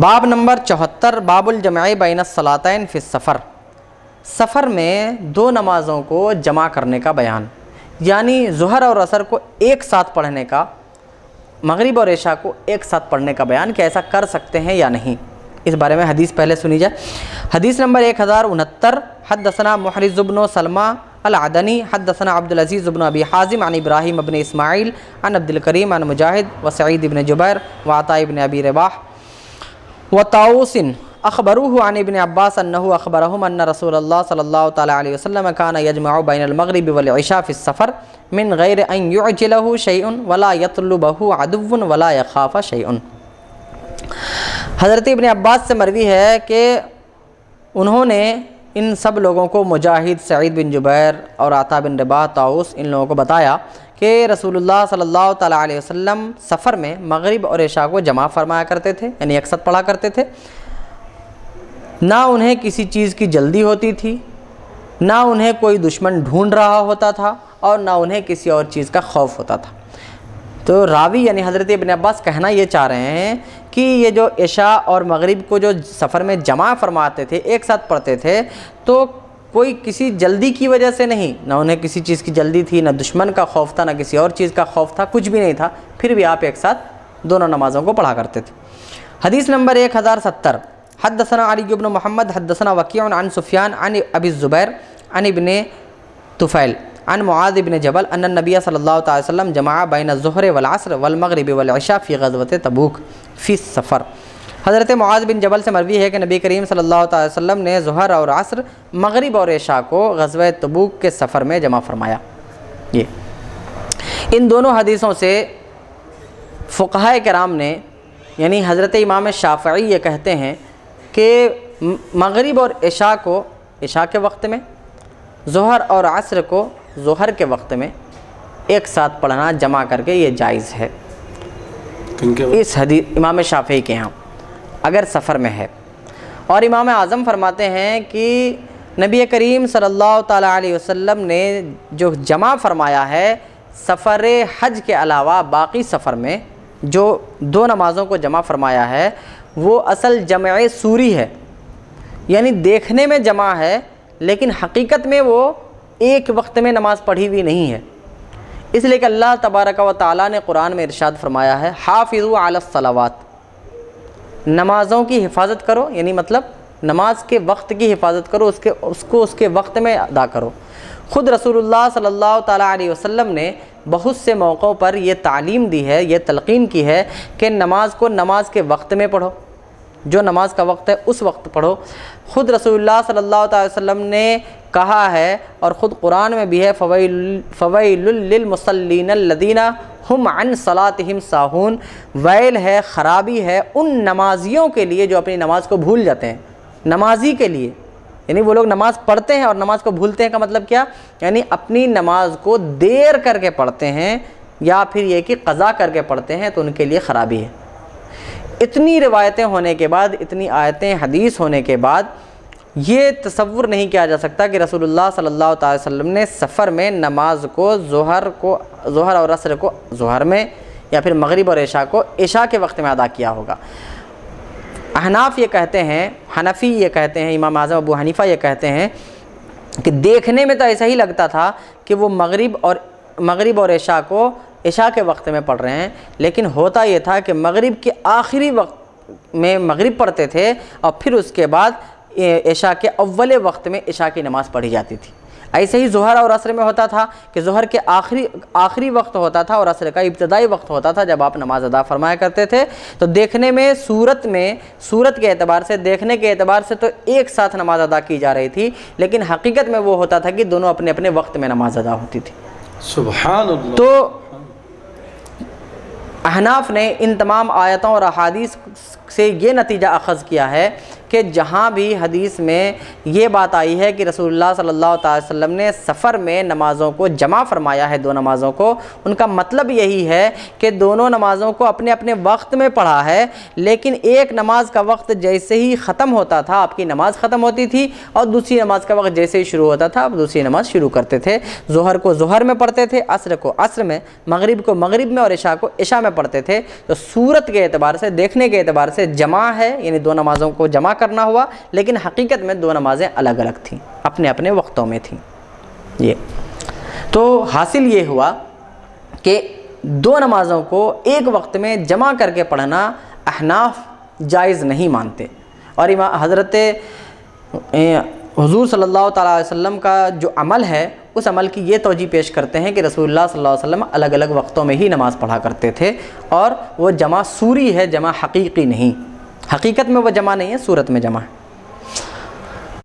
باب نمبر 74 باب الجمع بین الصلاتین فی السفر، سفر میں دو نمازوں کو جمع کرنے کا بیان، یعنی ظہر اور عصر کو ایک ساتھ پڑھنے کا، مغرب اور عشاء کو ایک ساتھ پڑھنے کا بیان کہ ایسا کر سکتے ہیں یا نہیں۔ اس بارے میں حدیث پہلے سنی جائے۔ حدیث نمبر 1069، حدثنا محرز بن سلمہ العدنی حدثنا عبد العزیز بن ابی حازم عن ابراہیم بن اسماعیل عن عبد الکریم عن مجاہد وسعید بن جبیر وعطاء بن ابی رباح وطاؤس اخبروه عن ابن عباس انه اخبرهم ان رسول اللہ صلی اللہ تعالی علیہ وسلم كان يجمع بين المغرب والعشاء في السفر من غیر ان يعجله شيء ولا يطلبه عدو ولا يخاف شيء۔ حضرت ابن عباس سے مروی ہے کہ انہوں نے ان سب لوگوں کو، مجاہد، سعید بن جبیر اور عطا بن رباح، طاؤس، ان لوگوں کو بتایا کہ رسول اللہ صلی اللہ تعالیٰ علیہ وسلم سفر میں مغرب اور عشاء کو جمع فرمایا کرتے تھے، یعنی ایک ساتھ پڑھا کرتے تھے۔ نہ انہیں کسی چیز کی جلدی ہوتی تھی، نہ انہیں کوئی دشمن ڈھونڈ رہا ہوتا تھا، اور نہ انہیں کسی اور چیز کا خوف ہوتا تھا۔ تو راوی یعنی حضرت ابن عباس کہنا یہ چاہ رہے ہیں کہ یہ جو عشاء اور مغرب کو جو سفر میں جمع فرماتے تھے، ایک ساتھ پڑھتے تھے، تو کوئی کسی جلدی کی وجہ سے نہیں، نہ انہیں کسی چیز کی جلدی تھی، نہ دشمن کا خوف تھا، نہ کسی اور چیز کا خوف تھا، کچھ بھی نہیں تھا، پھر بھی آپ ایک ساتھ دونوں نمازوں کو پڑھا کرتے تھے۔ حدیث نمبر 1070، حدثنا علی بن محمد حدثنا وکیع عن سفیان عن ابی الزبیر عن ابن طفیل عن معاذ بن جبل ان النبی صلی اللہ تعالی وسلم جمع بین الظہر والعصر والمغرب والعشاء فی غزوۃ تبوک فی السفر۔ حضرت معاذ بن جبل سے مروی ہے کہ نبی کریم صلی اللہ تعالی وسلم نے ظہر اور عصر، مغرب اور عشاء کو غزوہ تبوک کے سفر میں جمع فرمایا۔ ان دونوں حدیثوں سے فقہائے کرام نے، یعنی حضرت امام شافعی یہ کہتے ہیں کہ مغرب اور عشاء کو عشاء کے وقت میں، ظہر اور عصر کو ظہر کے وقت میں ایک ساتھ پڑھنا جمع کر کے یہ جائز ہے، اس حدیث امام شافعی کے ہاں، اگر سفر میں ہے۔ اور امام اعظم فرماتے ہیں کہ نبی کریم صلی اللہ تعالیٰ علیہ وسلم نے جو جمع فرمایا ہے سفر حج کے علاوہ باقی سفر میں جو دو نمازوں کو جمع فرمایا ہے، وہ اصل جمع سوری ہے، یعنی دیکھنے میں جمع ہے لیکن حقیقت میں وہ ایک وقت میں نماز پڑھی ہوئی نہیں ہے، اس لیے کہ اللہ تبارک و تعالیٰ نے قرآن میں ارشاد فرمایا ہے حافظوا علی الصلوات، نمازوں کی حفاظت کرو، یعنی مطلب نماز کے وقت کی حفاظت کرو، اس کے وقت میں ادا کرو۔ خود رسول اللہ صلی اللہ تعالیٰ علیہ وسلم نے بہت سے موقعوں پر یہ تعلیم دی ہے، یہ تلقین کی ہے کہ نماز کو نماز کے وقت میں پڑھو، جو نماز کا وقت ہے اس وقت پڑھو۔ خود رسول اللہ صلی اللہ تعالی وسلم نے کہا ہے، اور خود قرآن میں بھی ہے فویل للمصلین الذین ہم عن صلاتہم ساہون، ویل ہے، خرابی ہے ان نمازیوں کے لیے جو اپنی نماز کو بھول جاتے ہیں۔ نمازی کے لیے یعنی وہ لوگ نماز پڑھتے ہیں اور نماز کو بھولتے ہیں کا مطلب کیا؟ یعنی اپنی نماز کو دیر کر کے پڑھتے ہیں یا پھر یہ کہ قضا کر کے پڑھتے ہیں، تو ان کے لیے خرابی ہے۔ اتنی روایتیں ہونے کے بعد، اتنی آیتیں حدیث ہونے کے بعد یہ تصور نہیں کیا جا سکتا کہ رسول اللہ صلی اللہ تعالی وسلم نے سفر میں نماز کو ظہر اور عصر کو ظہر میں، یا پھر مغرب اور عشاء کو عشاء کے وقت میں ادا کیا ہوگا۔ احناف یہ کہتے ہیں، حنفی یہ کہتے ہیں، امام اعظم ابو حنیفہ یہ کہتے ہیں کہ دیکھنے میں تو ایسا ہی لگتا تھا کہ وہ مغرب اور عشاء کو عشاء کے وقت میں پڑھ رہے ہیں، لیکن ہوتا یہ تھا کہ مغرب کے آخری وقت میں مغرب پڑھتے تھے اور پھر اس کے بعد عشاء کے اول وقت میں عشاء کی نماز پڑھی جاتی تھی۔ ایسے ہی ظہر اور عصر میں ہوتا تھا کہ ظہر کے آخری وقت ہوتا تھا اور عصر کا ابتدائی وقت ہوتا تھا جب آپ نماز ادا فرمایا کرتے تھے۔ تو دیکھنے میں صورت کے اعتبار سے، دیکھنے کے اعتبار سے تو ایک ساتھ نماز ادا کی جا رہی تھی، لیکن حقیقت میں وہ ہوتا تھا کہ دونوں اپنے اپنے وقت میں نماز ادا ہوتی تھی۔ سبحان اللہ۔ تو احناف نے ان تمام آیتوں اور احادیث سے یہ نتیجہ اخذ کیا ہے کہ جہاں بھی حدیث میں یہ بات آئی ہے کہ رسول اللہ صلی اللہ تعالی وسلم نے سفر میں نمازوں کو جمع فرمایا ہے، دو نمازوں کو، ان کا مطلب یہی ہے کہ دونوں نمازوں کو اپنے اپنے وقت میں پڑھا ہے، لیکن ایک نماز کا وقت جیسے ہی ختم ہوتا تھا آپ کی نماز ختم ہوتی تھی، اور دوسری نماز کا وقت جیسے ہی شروع ہوتا تھا آپ دوسری نماز شروع کرتے تھے۔ ظہر کو ظہر میں پڑھتے تھے، عصر کو عصر میں، مغرب کو مغرب میں، اور عشاء کو عشاء میں پڑھتے تھے۔ تو صورت کے اعتبار سے، دیکھنے کے اعتبار سے جمع ہے، یعنی دو نمازوں کو جمع کرنا ہوا، لیکن حقیقت میں دو نمازیں الگ الگ تھیں، اپنے اپنے وقتوں میں تھیں۔ یہ تو حاصل یہ ہوا کہ دو نمازوں کو ایک وقت میں جمع کر کے پڑھنا احناف جائز نہیں مانتے، اور حضرت حضور صلی اللہ تعالیٰ علیہ وسلم کا جو عمل ہے اس عمل کی یہ توجیہ پیش کرتے ہیں کہ رسول اللہ صلی اللہ علیہ وسلم الگ الگ وقتوں میں ہی نماز پڑھا کرتے تھے، اور وہ جمع صوری ہے، جمع حقیقی نہیں، حقیقت میں وہ جمع نہیں ہے، صورت میں جمع ہے۔